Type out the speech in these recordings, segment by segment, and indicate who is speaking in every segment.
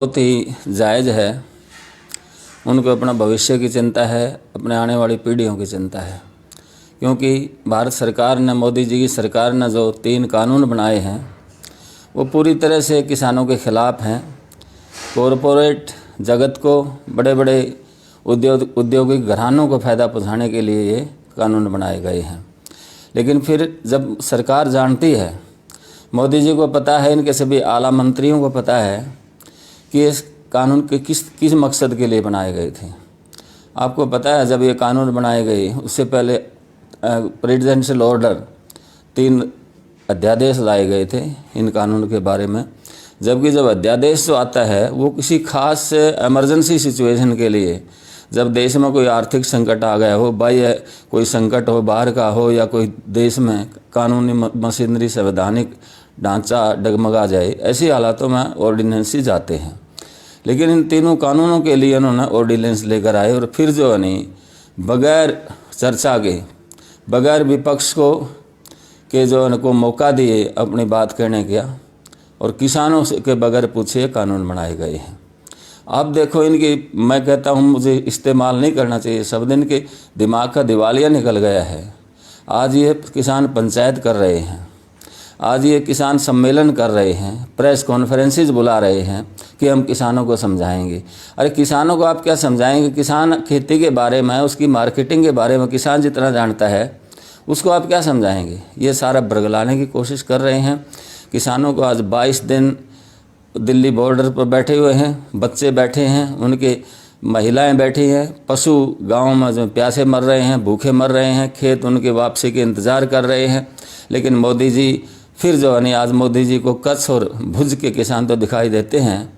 Speaker 1: बहुत ही जायज़ है। उनको अपना भविष्य की चिंता है, अपने आने वाली पीढ़ियों की चिंता है, क्योंकि भारत सरकार ने, मोदी जी की सरकार ने जो 3 कानून बनाए हैं वो पूरी तरह से किसानों के ख़िलाफ़ हैं। कॉरपोरेट जगत को, बड़े बड़े औद्योगिक घरानों को फ़ायदा पहुँचाने के लिए ये कानून बनाए गए हैं। लेकिन फिर जब सरकार जानती है, मोदी जी को पता है, इनके सभी आला मंत्रियों को पता है कि इस कानून के किस मकसद के लिए बनाए गए थे। आपको पता है, जब ये कानून बनाए गए उससे पहले प्रेसिडेंशियल ऑर्डर 3 अध्यादेश लाए गए थे इन कानून के बारे में। जबकि जब अध्यादेश जो आता है वो किसी खास इमरजेंसी सिचुएशन के लिए, जब देश में कोई आर्थिक संकट आ गया हो, बाह्य कोई संकट हो, बाहर का हो, या कोई देश में कानूनी मशीनरी, संवैधानिक ढांचा डगमगा जाए, ऐसी हालातों में ऑर्डिनेंस ही जाते हैं। लेकिन इन तीनों कानूनों के लिए उन्होंने ऑर्डिनेंस लेकर आए और फिर जो है नहीं, बगैर चर्चा के, बगैर विपक्ष के जो उनको मौका दिए अपनी बात कहने का, और किसानों से के बगैर पूछे कानून बनाए गए हैं। अब देखो, इनकी, मैं कहता हूँ मुझे इस्तेमाल नहीं करना चाहिए शब्द, इनके दिमाग का दिवालिया निकल गया है। आज ये किसान पंचायत कर रहे हैं, आज ये किसान सम्मेलन कर रहे हैं, प्रेस कॉन्फ्रेंसेज बुला रहे हैं कि हम किसानों को समझाएंगे। अरे किसानों को आप क्या समझाएंगे? किसान खेती के बारे में, उसकी मार्केटिंग के बारे में किसान जितना जानता है, उसको आप क्या समझाएंगे? ये सारा बरगलाने की कोशिश कर रहे हैं। किसानों को आज 22 दिन दिल्ली बॉर्डर पर बैठे हुए हैं, बच्चे बैठे हैं, उनके महिलाएं बैठी हैं, पशु गाँव में जो प्यासे मर रहे हैं, भूखे मर रहे हैं, खेत उनके वापसी के इंतज़ार कर रहे हैं। लेकिन मोदी जी फिर जो है, आज मोदी जी को कच्छ और भुज के किसान तो दिखाई देते हैं,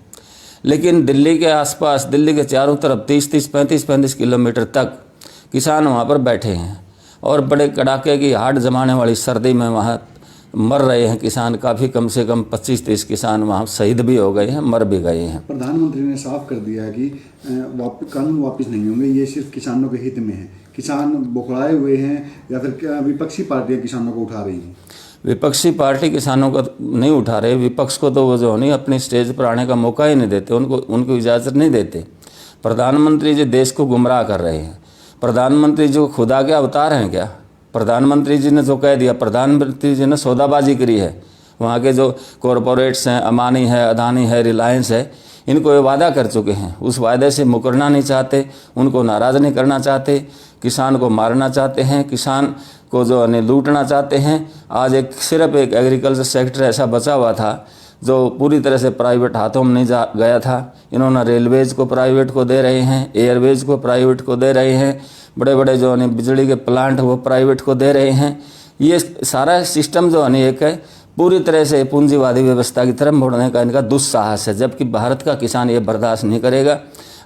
Speaker 1: लेकिन दिल्ली के आसपास, दिल्ली के चारों तरफ 30-30, 35-35 किलोमीटर तक किसान वहाँ पर बैठे हैं और बड़े कड़ाके की हाड़ जमाने वाली सर्दी में वहाँ मर रहे हैं किसान। काफ़ी, कम से कम 25-30 किसान वहाँ शहीद भी हो गए हैं, मर भी गए हैं।
Speaker 2: प्रधानमंत्री ने साफ कर दिया है कि कानून वापस नहीं होंगे, ये सिर्फ किसानों के हित में है। किसान बौखलाए हुए हैं या फिर विपक्षी पार्टियां किसानों को उठा रही हैं?
Speaker 1: विपक्षी पार्टी किसानों का नहीं उठा रहे। विपक्ष को तो वो जो नहीं अपनी स्टेज पर आने का मौका ही नहीं देते, उनको इजाज़त नहीं देते। प्रधानमंत्री जी देश को गुमराह कर रहे हैं। प्रधानमंत्री जी को खुदा के अवतार हैं क्या? प्रधानमंत्री जी ने जो कह दिया, प्रधानमंत्री जी ने सौदाबाजी करी है। वहाँ के जो कॉरपोरेट्स हैं, अमानी है, अदानी है, रिलायंस है, इनको ये वादा कर चुके हैं, उस वायदे से मुकरना नहीं चाहते, उनको नाराज़ नहीं करना चाहते, किसान को मारना चाहते हैं, किसान को जो है लूटना चाहते हैं। आज सिर्फ एक एग्रीकल्चर सेक्टर ऐसा बचा हुआ था जो पूरी तरह से प्राइवेट हाथों में नहीं गया था। इन्होंने रेलवेज़ को प्राइवेट को दे रहे हैं, एयरवेज को प्राइवेट को दे रहे हैं, बड़े बड़े जो है बिजली के प्लांट वो प्राइवेट को दे रहे हैं। ये सारा सिस्टम जो है एक है पूरी तरह से पूंजीवादी व्यवस्था की तरफ मोड़ने का इनका दुस्साहस है, जबकि भारत का किसान ये बर्दाश्त नहीं करेगा।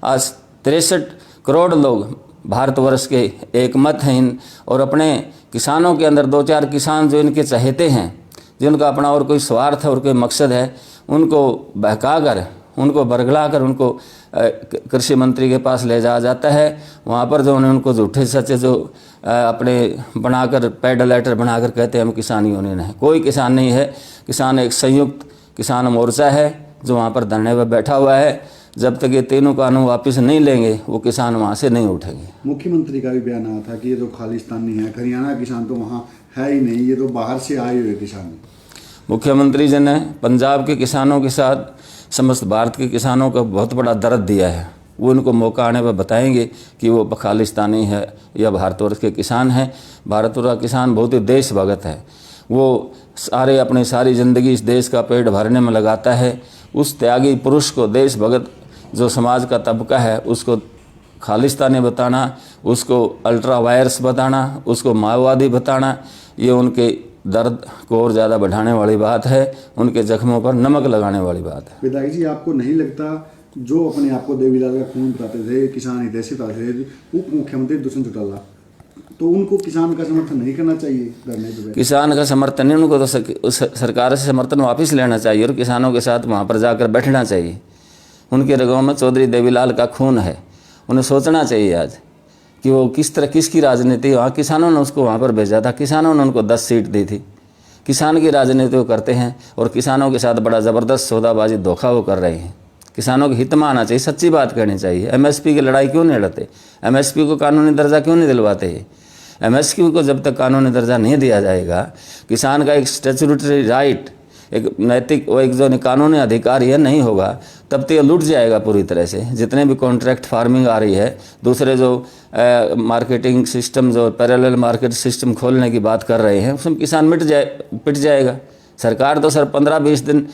Speaker 1: आज 63 करोड़ लोग भारतवर्ष के एक मत हैं और अपने किसानों के अंदर 2-4 किसान जो इनके चहेते हैं, जिनका अपना और कोई स्वार्थ है और कोई मकसद है, उनको बहका कर, उनको बरगला कर उनको कृषि मंत्री के पास ले जाया जाता है। वहाँ पर जो उनको झूठे सच्चे जो अपने बनाकर पैडल लेटर बनाकर कहते हैं हम किसान यूनियन है। कोई किसान नहीं है। किसान एक संयुक्त किसान मोर्चा है जो वहाँ पर धरने पर बैठा हुआ है। जब तक ये तीनों कानून वापस नहीं लेंगे वो किसान वहाँ से नहीं उठेंगे।
Speaker 2: मुख्यमंत्री का भी बयान आया था कि ये तो खालिस्तानी है, हरियाणा किसान तो वहाँ है ही नहीं, ये तो बाहर से आए हुए किसान। मुख्यमंत्री
Speaker 1: जी ने पंजाब के किसानों के साथ समस्त भारत के किसानों को बहुत बड़ा दर्द दिया है। वो उनको मौका आने पर बताएंगे कि वो खालिस्तानी है या भारतवर्ष के किसान हैं। भारतवर्ष का किसान बहुत ही देशभगत है। वो अपनी सारी ज़िंदगी इस देश का पेट भरने में लगाता है। उस त्यागी पुरुष को, देशभगत जो समाज का तबका है, उसको खालिस्तानी बताना, उसको अल्ट्रा वायरस बताना, उसको माओवादी बताना, ये उनके दर्द को और ज़्यादा बढ़ाने वाली बात है, उनके जख्मों पर नमक लगाने वाली बात है।
Speaker 2: विधायक जी, आपको नहीं लगता जो अपने आप को देवीलाल का खून बताते थे, किसान हितैषी बताते थे, उप मुख्यमंत्री दुष्यंत चौटाला, तो उनको किसान का समर्थन नहीं करना चाहिए?
Speaker 1: किसान का समर्थन नहीं, उनको तो सरकार से समर्थन वापस लेना चाहिए और किसानों के साथ वहाँ पर जाकर बैठना चाहिए। उनके रगों में चौधरी देवीलाल का खून है। उन्हें सोचना चाहिए आज कि वो किस तरह, किसकी राजनीति, वहाँ किसानों ने उसको वहाँ पर भेजा था, किसानों ने उनको 10 सीट दी थी। किसान की राजनीति वो करते हैं और किसानों के साथ बड़ा ज़बरदस्त सौदाबाजी, धोखा वो कर रहे हैं। किसानों के हित में आना चाहिए, सच्ची बात कहनी चाहिए। एमएसपी की लड़ाई क्यों नहीं लड़ते? एमएसपी को कानूनी दर्जा क्यों नहीं दिलवाते? एमएसपी को जब तक कानूनी दर्जा नहीं दिया जाएगा, किसान का एक स्टैट्यूटरी राइट, एक नैतिक वो एक जो कानूनी अधिकार यह नहीं होगा, तब तो ये लूट जाएगा पूरी तरह से। जितने भी कॉन्ट्रैक्ट फार्मिंग आ रही है, दूसरे जो मार्केटिंग सिस्टम, जो पैरेलल मार्केट सिस्टम खोलने की बात कर रहे हैं, उसमें किसान पिट जाएगा। सरकार तो सर 15-20 दिन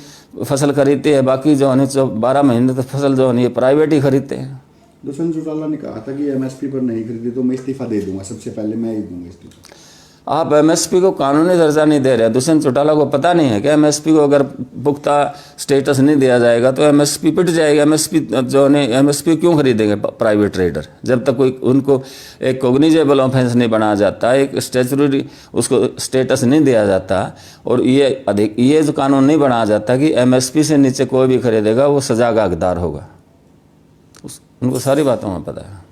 Speaker 1: फसल खरीदती है, बाकी जो है 12 महीने तो फसल जो है प्राइवेट ही खरीदते हैं।
Speaker 2: दुष्यंत चौटाला ने कहा था कि एमएसपी पर नहीं खरीदे तो मैं इस्तीफा दे दूंगा, सबसे पहले मैं ही दूंगा इस्तीफा।
Speaker 1: आप एमएसपी को कानूनी दर्जा नहीं दे रहे। दुष्यंत चौटाला को पता नहीं है कि एमएसपी को अगर पुख्ता स्टेटस नहीं दिया जाएगा तो एमएसपी पिट जाएगा। एमएसपी जो है एमएसपी क्यों खरीदेंगे प्राइवेट ट्रेडर? जब तक कोई उनको एक कोग्निजेबल ऑफेंस नहीं बनाया जाता, एक स्टैट्यूटरी उसको स्टेटस नहीं दिया जाता, और ये जो कानून नहीं बनाया जाता कि एमएसपी से नीचे कोई भी खरीदेगा वो सजा का हकदार होगा, उनको सारी बातों में पता है।